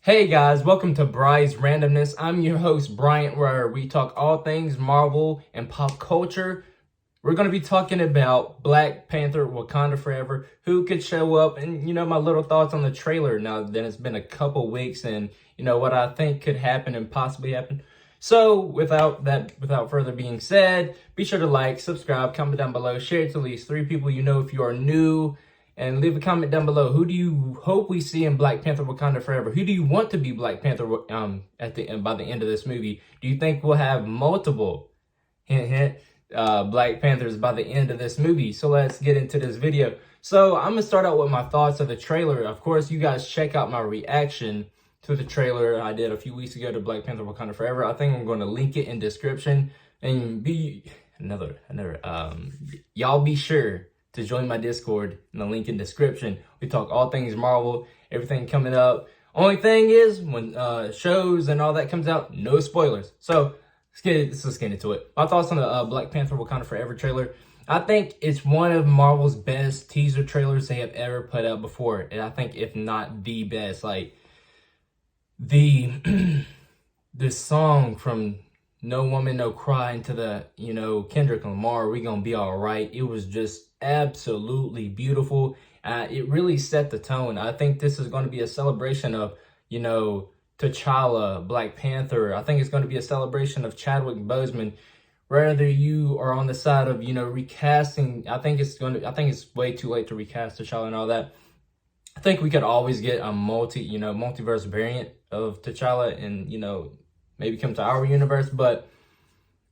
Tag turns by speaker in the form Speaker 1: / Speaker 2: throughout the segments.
Speaker 1: Hey guys, welcome to Bry's Randomness. I'm your host, Bryant, where we talk all things Marvel and pop culture. We're going to be talking about Black Panther Wakanda Forever, who could show up, and my little thoughts on the trailer now that it's been a couple weeks, and what I think could happen and possibly happen. So without further being said, be sure to like, subscribe, comment down below, share it to at least 3 people you know if you are new. And leave a comment down below. Who do you hope we see in Black Panther Wakanda Forever? Who do you want to be Black Panther at the end, by the end of this movie? Do you think we'll have multiple Black Panthers by the end of this movie? So let's get into this video. So I'm going to start out with my thoughts of the trailer. Of course, you guys check out my reaction to the trailer I did a few weeks ago to Black Panther Wakanda Forever. I think I'm going to link it in description. And y'all be sure to join my Discord in the link in description. We talk all things Marvel, everything coming up. Only thing is, when shows and all that comes out, no spoilers. So let's get into it. My thoughts on the Black Panther Wakanda Forever trailer. I think it's one of Marvel's best teaser trailers they have ever put out before. And I think if not the best, like the song from No Woman, No Cry into the, Kendrick Lamar, We Gonna Be Alright. It was just absolutely beautiful. It really set the tone. I think this is going to be a celebration of, T'Challa, Black Panther. I think it's going to be a celebration of Chadwick Boseman. Whether you are on the side of, recasting, I think it's way too late to recast T'Challa and all that. I think we could always get a multiverse variant of T'Challa and, maybe come to our universe. But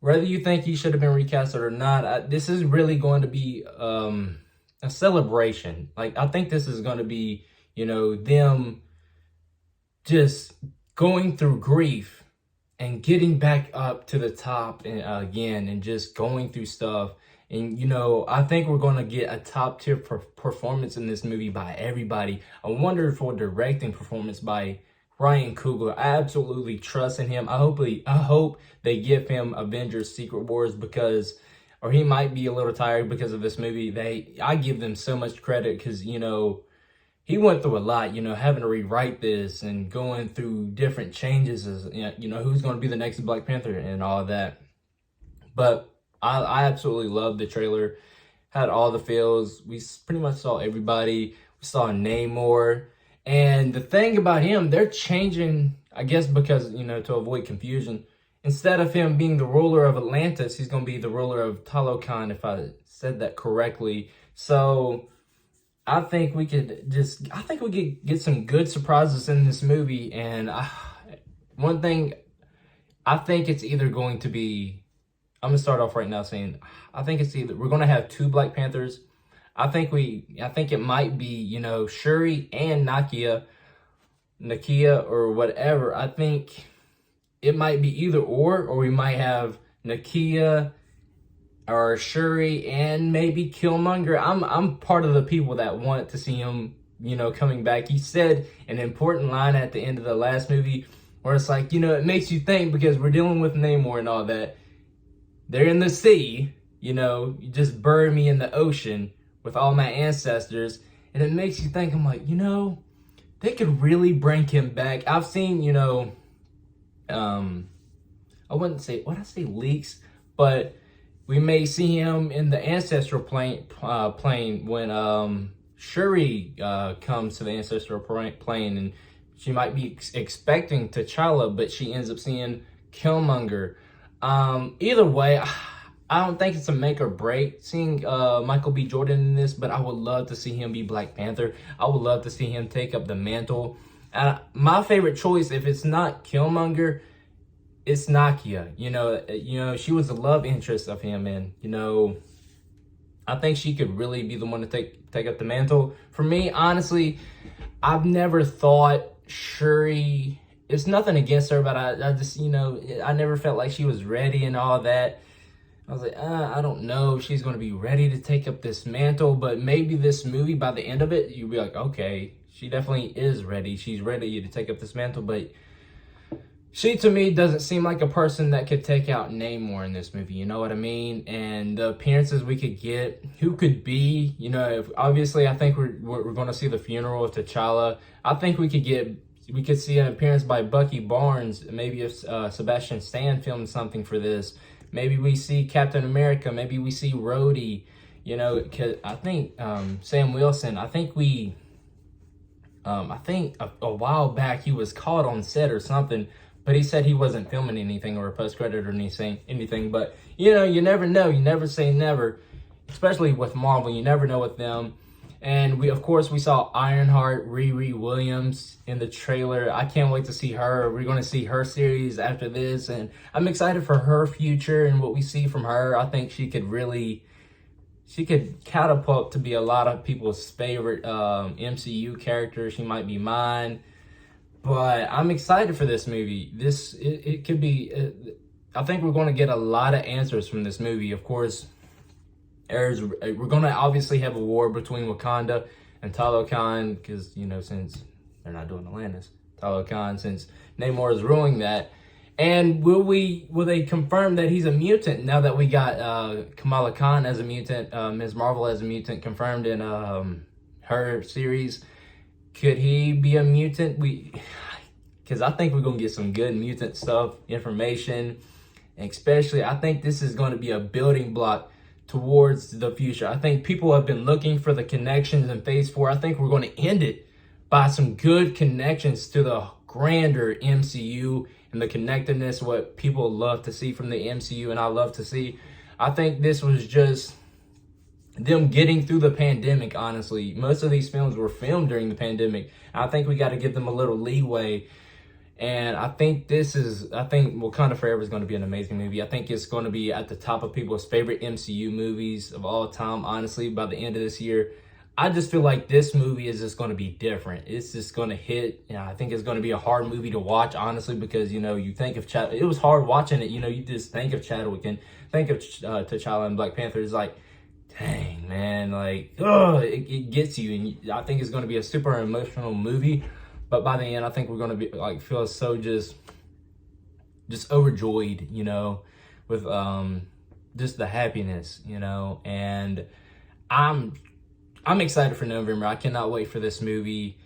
Speaker 1: whether you think he should have been recasted or not, this is really going to be a celebration. Like, I think this is going to be, them just going through grief and getting back up to the top and again, and just going through stuff. And, I think we're going to get a top tier performance in this movie by everybody. A wonderful directing performance by Ryan Coogler. I absolutely trust in him. I hope they give him Avengers Secret Wars or he might be a little tired because of this movie. I give them so much credit because, he went through a lot, having to rewrite this and going through different changes as, who's going to be the next Black Panther and all of that. But I absolutely loved the trailer. Had all the feels. We pretty much saw everybody. We saw Namor. And the thing about him, they're changing, I guess because, to avoid confusion. Instead of him being the ruler of Atlantis, he's going to be the ruler of Talokan, if I said that correctly. So I think we could get some good surprises in this movie. And one thing, I think it's either going to be, I'm going to start off right now saying, I think it's either, we're going to have 2 Black Panthers. I think it might be, Shuri and Nakia or whatever. I think it might be either or we might have Nakia or Shuri and maybe Killmonger. I'm part of the people that want to see him, coming back. He said an important line at the end of the last movie where it's like, it makes you think because we're dealing with Namor and all that. They're in the sea, you just bury me in the ocean with all my ancestors, and it makes you think, I'm like, they could really bring him back. I've seen, I wouldn't say, I say leaks, but we may see him in the ancestral plane when Shuri comes to the ancestral plane, and she might be expecting T'Challa, but she ends up seeing Killmonger. Either way, I don't think it's a make or break seeing Michael B. Jordan in this, but I would love to see him be Black Panther. I would love to see him take up the mantle. My favorite choice, if it's not Killmonger, it's Nakia. She was the love interest of him, and I think she could really be the one to take up the mantle. For me, honestly, I've never thought Shuri. It's nothing against her, but I just I never felt like she was ready and all that. I was like, I don't know if she's going to be ready to take up this mantle, but maybe this movie, by the end of it, you'll be like, okay, she definitely is ready. She's ready to take up this mantle, but she, to me, doesn't seem like a person that could take out Namor in this movie, you know what I mean? And the appearances we could get, who could be, obviously I think we're going to see the funeral of T'Challa. I think we could get We could see an appearance by Bucky Barnes. Maybe if Sebastian Stan filmed something for this. Maybe we see Captain America. Maybe we see Rhodey. You know, cause I think Sam Wilson. I think a while back he was caught on set or something, but he said he wasn't filming anything or a post credit or anything. But you know, you never know. You never say never, especially with Marvel. You never know with them. And we saw Ironheart, Riri Williams in the trailer. I can't wait to see her. We're going to see her series after this, and I'm excited for her future and what we see from her. I think she could catapult to be a lot of people's favorite MCU character. She might be mine, but I'm excited for this movie. It could be. I think we're going to get a lot of answers from this movie. Of course, we're going to obviously have a war between Wakanda and Talokan, because, you know, since they're not doing Atlantis, Talokan, since Namor is ruling that. And will they confirm that he's a mutant now that we got Kamala Khan as a mutant, Ms. Marvel as a mutant confirmed in her series? Could he be a mutant? Because I think we're going to get some good mutant stuff, information, and especially I think this is going to be a building block towards the future. I think people have been looking for the connections in Phase 4. I think we're going to end it by some good connections to the grander MCU and the connectedness, what people love to see from the MCU and I love to see. I think this was just them getting through the pandemic, honestly. Most of these films were filmed during the pandemic. I think we got to give them a little leeway. And I think Wakanda Forever is going to be an amazing movie. I think it's going to be at the top of people's favorite MCU movies of all time, honestly, by the end of this year. I just feel like this movie is just going to be different. It's just going to hit. You know, I think it's going to be a hard movie to watch, honestly, because, you know, you think of Chadwick. It was hard watching it. You know, you just think of Chadwick and think of T'Challa and Black Panther. It's like, dang, man, like, it gets you. And I think it's going to be a super emotional movie. But by the end, I think we're going to be like feel so just overjoyed, you know, with just the happiness, you know. And I'm excited for November. I cannot wait for this movie.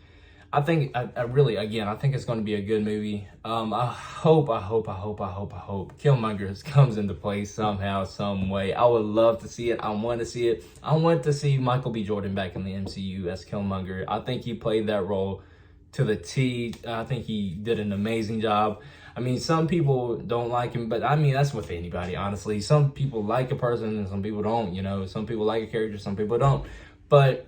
Speaker 1: I think I really, again, I think it's going to be a good movie. I hope Killmonger comes into play somehow, some way. I would love to see it. I want to see it. I want to see Michael B. Jordan back in the MCU as Killmonger. I think he played that role to the T. I think he did an amazing job. I mean, some people don't like him, but I mean, that's with anybody, honestly. Some people like a person and some people don't, you know. Some people like a character, some people don't. But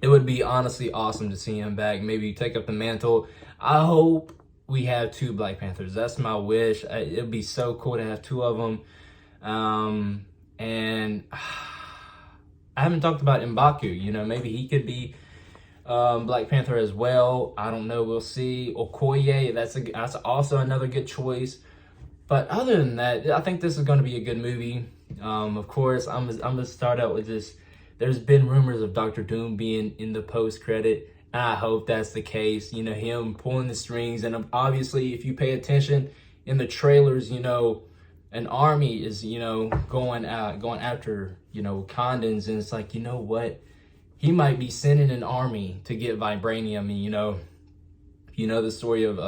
Speaker 1: it would be honestly awesome to see him back. Maybe take up the mantle. I hope we have 2 Black Panthers. That's my wish. It'd be so cool to have 2 of them. And I haven't talked about M'Baku. You know, maybe he could be Black Panther as well. I don't know. We'll see. Okoye, that's also another good choice. But other than that, I think this is going to be a good movie. Of course, I'm gonna start out with this. There's been rumors of Doctor Doom being in the post credit. I hope that's the case. You know, him pulling the strings, and obviously, if you pay attention in the trailers, you know, an army is, you know, going after, you know, Wakandans, and it's like, you know what? He might be sending an army to get vibranium. And, you know the story of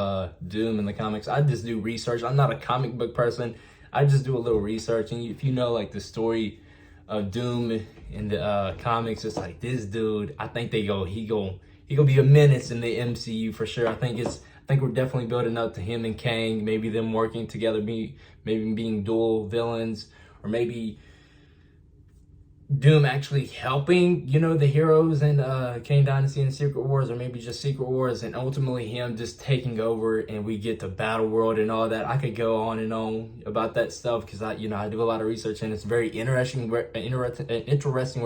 Speaker 1: Doom in the comics. I just do research. I'm not a comic book person. I just do a little research. And if you know, like, the story of Doom in the comics, it's like, this dude, I think he gonna be a menace in the MCU for sure. I think we're definitely building up to him and Kang, maybe them working together, maybe being dual villains, or maybe Doom actually helping, you know, the heroes in Kang Dynasty and Secret Wars, or maybe just Secret Wars, and ultimately him just taking over and we get to Battle World and all that. I could go on and on about that stuff because I do a lot of research, and it's very interesting where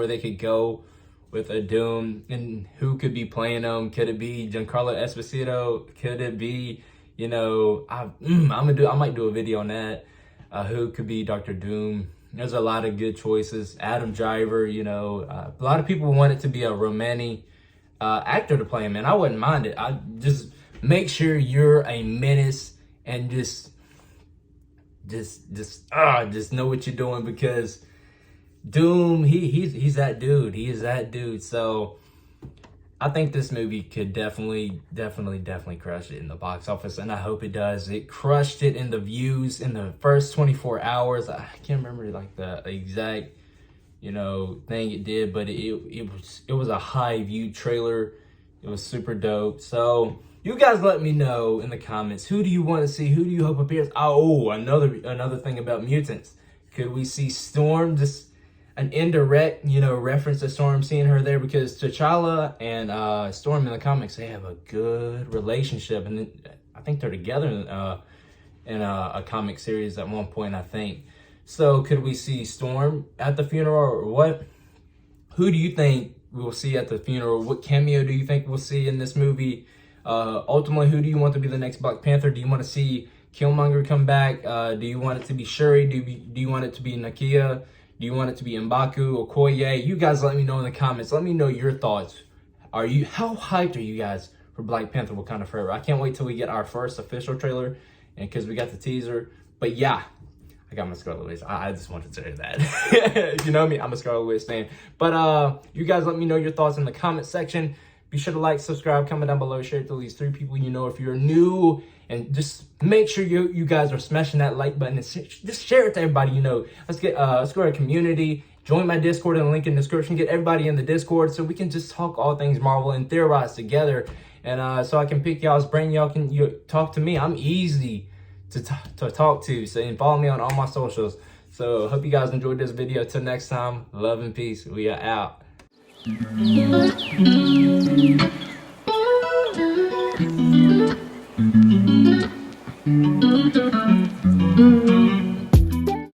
Speaker 1: they could go with a Doom and who could be playing them. Could it be Giancarlo Esposito? Could it be, you know, I might do a video on that. Who could be Dr. Doom? There's a lot of good choices. Adam Driver, you know, a lot of people want it to be a Romani actor to play him, and I wouldn't mind it. I just make sure you're a menace and just know what you're doing, because Doom, he's that dude. He is that dude. So I think this movie could definitely crush it in the box office, and I hope it does. It crushed it in the views in the first 24 hours. I can't remember like the exact, thing it did, but it was a high view trailer. It was super dope. So you guys let me know in the comments, who do you want to see? Who do you hope appears? Oh, another thing about mutants. Could we see Storm? Just an indirect, reference to Storm, seeing her there, because T'Challa and Storm in the comics, they have a good relationship, and I think they're together in a comic series at one point, I think. So could we see Storm at the funeral, or what? Who do you think we'll see at the funeral? What cameo do you think we'll see in this movie? Ultimately, who do you want to be the next Black Panther? Do you want to see Killmonger come back? Do you want it to be Shuri? Do you want it to be Nakia? Do you want it to be M'Baku, Okoye? You guys let me know in the comments. Let me know your thoughts. How hyped are you guys for Black Panther Wakanda Forever? I can't wait till we get our first official trailer, and because we got the teaser. But yeah, I got my Scarlet Witch. I just wanted to say that. You know me, I'm a Scarlet Witch fan. But you guys let me know your thoughts in the comment section. Be sure to like, subscribe, comment down below, share it to at least 3 people you know if you're new. And just make sure you guys are smashing that like button and just share it to everybody you know. Let's grow a community. Join my Discord in the link in the description. Get everybody in the Discord so we can just talk all things Marvel and theorize together. And so I can pick y'all's brain. Y'all can talk to me. I'm easy to talk to. So and follow me on all my socials. So hope you guys enjoyed this video. Till next time, love and peace. We are out.